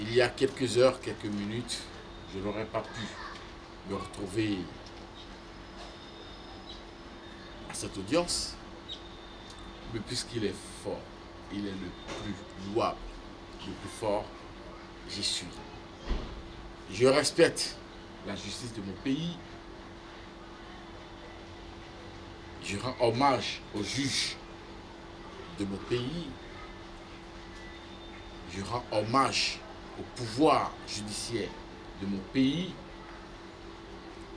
il y a quelques heures, quelques minutes, je n'aurais pas pu me retrouver à cette audience, mais puisqu'il est fort, il est le plus louable, le plus fort, j'y suis. Je respecte la justice de mon pays. Je rends hommage aux juges de mon pays. Je rends hommage au pouvoir judiciaire de mon pays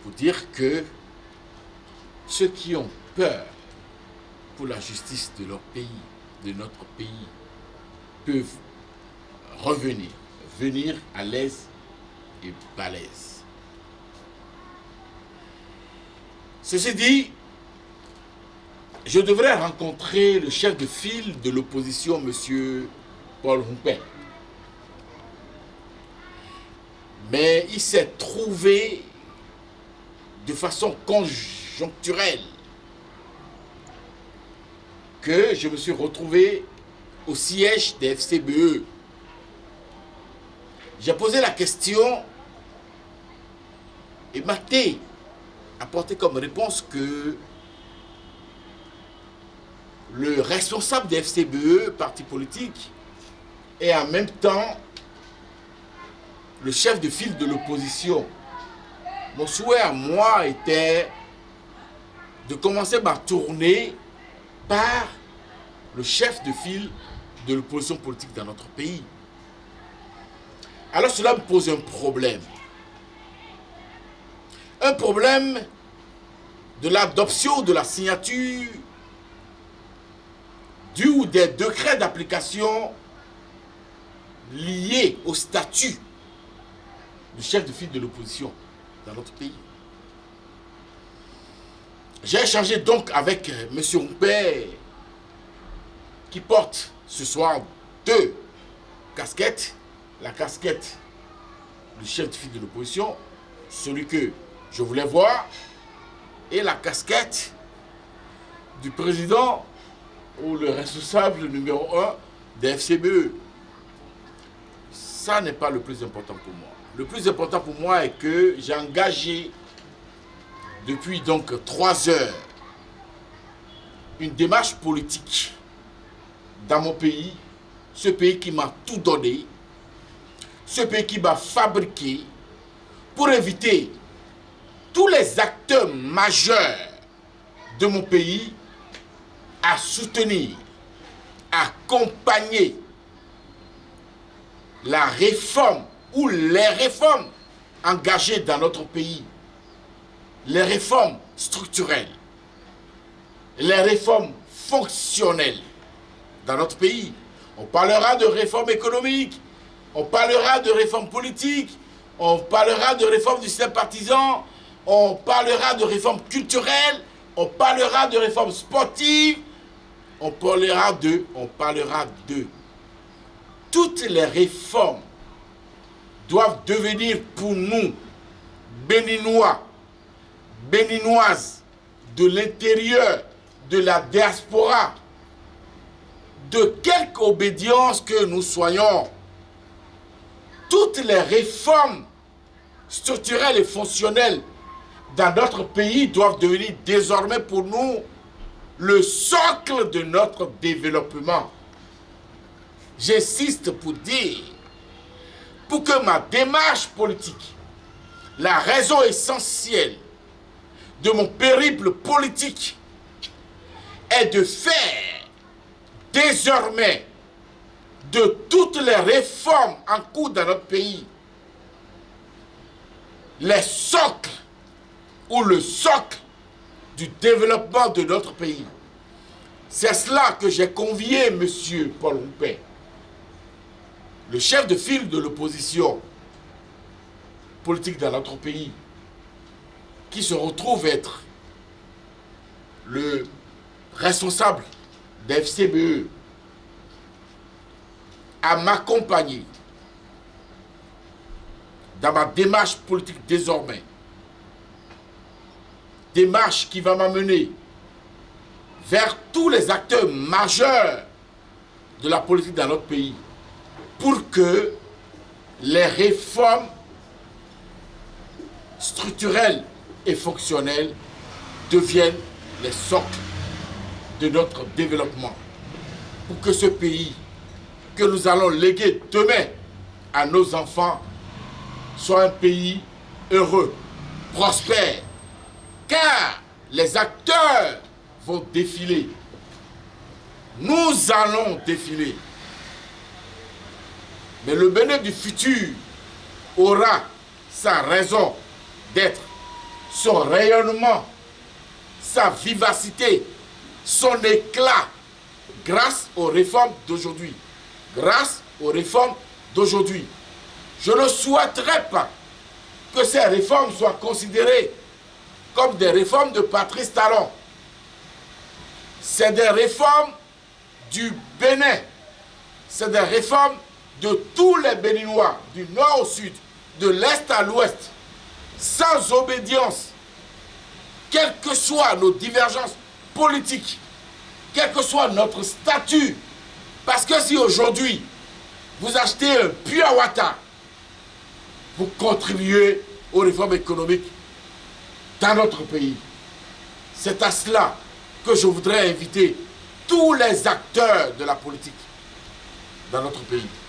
pour dire que ceux qui ont peur pour la justice de leur pays, de notre pays, peuvent venir à l'aise et balèze. Ceci dit, je devrais rencontrer le chef de file de l'opposition, M. Paul Humpé. Mais il s'est trouvé de façon conjoncturelle que je me suis retrouvé au siège des FCBE. J'ai posé la question et Maté a apporté comme réponse que le responsable des FCBE, parti politique, et en même temps le chef de file de l'opposition. Mon souhait à moi était de commencer ma tournée par le chef de file de l'opposition politique dans notre pays. Alors cela me pose un problème. Un problème de l'adoption de la signature du ou des décrets d'application liés au statut du chef de file de l'opposition dans notre pays. J'ai échangé donc avec M. Humpé qui porte ce soir deux casquettes. La casquette du chef de file de l'opposition, celui que je voulais voir, et la casquette du président ou le responsable numéro 1 des FCBE. Ça n'est pas le plus important pour moi. Le plus important pour moi est que j'ai engagé depuis donc 3 heures une démarche politique dans mon pays, ce pays qui m'a tout donné, ce pays qui m'a fabriqué pour éviter tous les acteurs majeurs de mon pays à soutenir, à accompagner la réforme ou les réformes engagées dans notre pays, les réformes structurelles, les réformes fonctionnelles dans notre pays. On parlera de réformes économiques, on parlera de réformes politiques, on parlera de réformes du système partisan, on parlera de réformes culturelles, on parlera de réformes sportives, on parlera de. Toutes les réformes doivent devenir pour nous, Béninois, Béninoises, de l'intérieur, de la diaspora, de quelque obédience que nous soyons, toutes les réformes structurelles et fonctionnelles dans notre pays doivent devenir désormais pour nous le socle de notre développement. J'insiste pour dire, pour que ma démarche politique, la raison essentielle de mon périple politique est de faire désormais de toutes les réformes en cours dans notre pays les socles ou le socle du développement de notre pays. C'est cela que j'ai convié M. Paul Humpé, le chef de file de l'opposition politique dans notre pays, qui se retrouve être le responsable des FCBE, à m'accompagner dans ma démarche politique désormais. Démarche qui va m'amener vers tous les acteurs majeurs de la politique dans notre pays pour que les réformes structurelles et fonctionnelles deviennent les socles de notre développement. Pour que ce pays que nous allons léguer demain à nos enfants soit un pays heureux, prospère, car les acteurs vont défiler. Nous allons défiler. Mais le Bénin du futur aura sa raison d'être, son rayonnement, sa vivacité, son éclat, grâce aux réformes d'aujourd'hui. Grâce aux réformes d'aujourd'hui. Je ne souhaiterais pas que ces réformes soient considérées comme des réformes de Patrice Talon. C'est des réformes du Bénin. C'est des réformes de tous les Béninois, du nord au sud, de l'est à l'ouest, sans obédience, quelles que soient nos divergences politiques, quel que soit notre statut. Parce que si aujourd'hui, vous achetez un Puawata pour contribuer aux réformes économiques dans notre pays, c'est à cela que je voudrais inviter tous les acteurs de la politique dans notre pays.